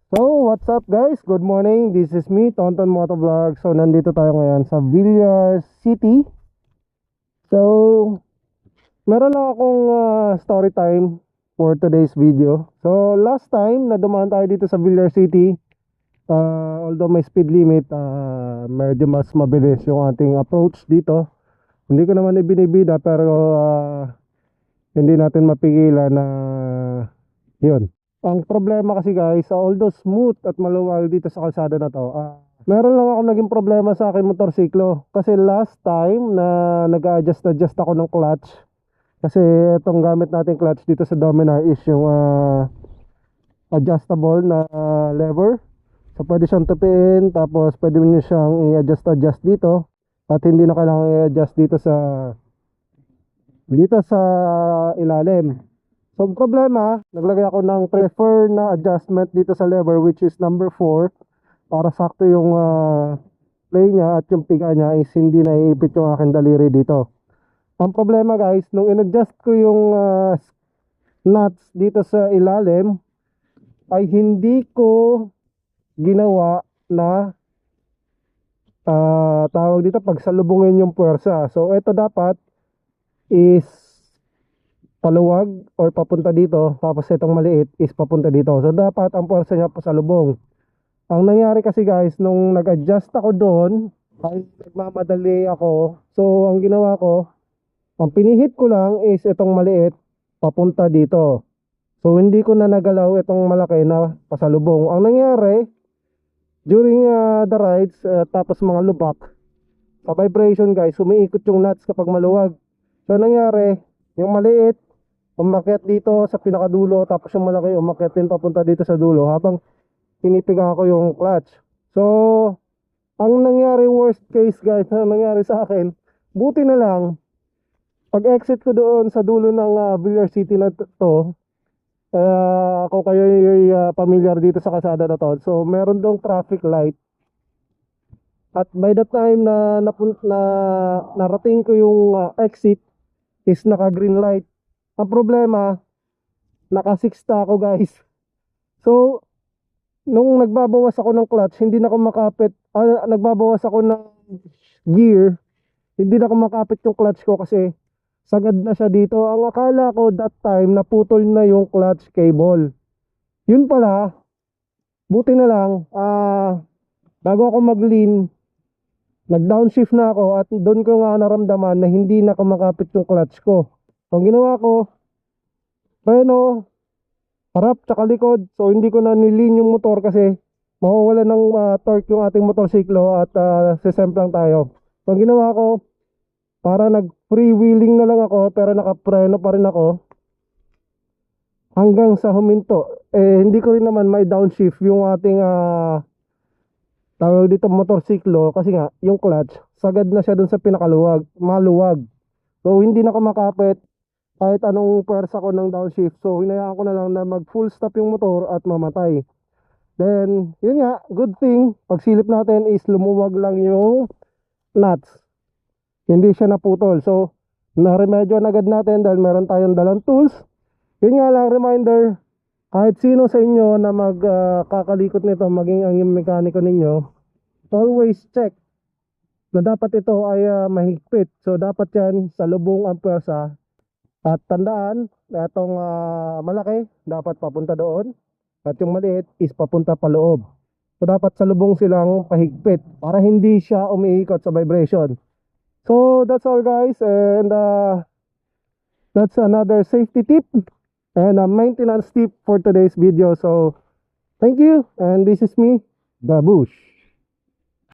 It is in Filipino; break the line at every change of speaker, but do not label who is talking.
So, what's up guys? Good morning. This is me, Tonton Motovlog. So, nandito tayo ngayon sa Villar City. So, meron lang akong story time for today's video. So, last time na dumaan tayo dito sa Villar City, although may speed limit, medyo mas mabilis yung ating approach dito. Hindi ko naman ibinibida pero hindi natin mapigilan na yun. Ang problema kasi guys, although smooth at maluwag dito sa kalsada na to, meron lang ako naging problema sa akin motorsiklo. Kasi last time na nag-adjust ako ng clutch, kasi itong gamit natin clutch dito sa Dominar is yung adjustable na lever. So pwede siyang tupiin, tapos pwede nyo siyang i-adjust dito. At hindi na kailangan i-adjust dito sa ilalim. So problema, naglagay ako ng prefer na adjustment dito sa lever, which is number 4, para sakto yung play niya at yung piga niya is hindi naiipit yung aking daliri dito. Ang problema guys, nung in-adjust ko yung nuts dito sa ilalim, ay hindi ko ginawa na tawag dito pagsalubungin yung puwersa. So ito dapat is paluwag or papunta dito, tapos itong maliit is papunta dito. So dapat ang puwersa niya pasalubong. Ang nangyari kasi guys, nung nag-adjust ako doon, ay nagmamadali ako. So ang ginawa ko, ang pinihit ko lang is itong maliit papunta dito. So hindi ko na nagalaw itong malaki na pasalubong. Ang nangyari during the rides, tapos mga lubak, sa vibration guys, umiikot yung nuts kapag maluwag. So nangyari, yung maliit umakyat dito sa pinakadulo, tapos yung malaki umakyat din papunta dito sa dulo habang pinipiga ko yung clutch. So ang nangyari, worst case guys na nangyari sa akin, buti na lang pag exit ko doon sa dulo ng Villar City na to, ako kayo familiar dito sa kalsada na to. So meron dong traffic light. At by the time na narating ko yung exit is naka green light. Ang problema, naka 6 ako guys. So nung nagbabawas ako ng clutch, hindi na ako makapit. Nagbabawas ako ng gear, hindi na ako makapit yung clutch ko kasi sagad na siya dito. Ang akala ko that time, naputol na yung clutch cable. Yun pala, buti na lang, bago ako mag-lean, nag-downshift na ako at doon ko nga naramdaman na hindi na kumakapit yung clutch ko. So, ang ginawa ko, preno, harap tsaka likod. So, hindi ko na nilin yung motor kasi mawawala ng torque yung ating motorsiklo at sisemplang tayo. So, ang ginawa ko, para nag-freewheeling na lang ako pero nakapreno pa rin ako hanggang sa huminto. Hindi ko rin naman may downshift yung ating tawag dito motorsiklo kasi nga yung clutch sagad na siya dun sa maluwag. So hindi na ako makapit kahit anong pwersa ko ng downshift. So hinayaan ko na lang na mag full stop yung motor at mamatay. Then yun nga, good thing pagsilip natin is lumuwag lang yung nuts, hindi siya naputol. So na-remedyo na agad natin dahil meron tayong dalang tools. Yun nga lang, reminder, kahit sino sa inyo na magkakalikot nito, maging ang mekaniko ninyo, always check na dapat ito ay mahigpit. So dapat yan sa lubong ang pwersa. At tandaan na itong malaki dapat papunta doon at yung maliit is papunta pa loob. So dapat sa lubong silang pahigpit para hindi siya umiikot sa vibration. So that's all guys, and that's another safety tip and a maintenance tip for today's video. So thank you, and this is me, The Bush.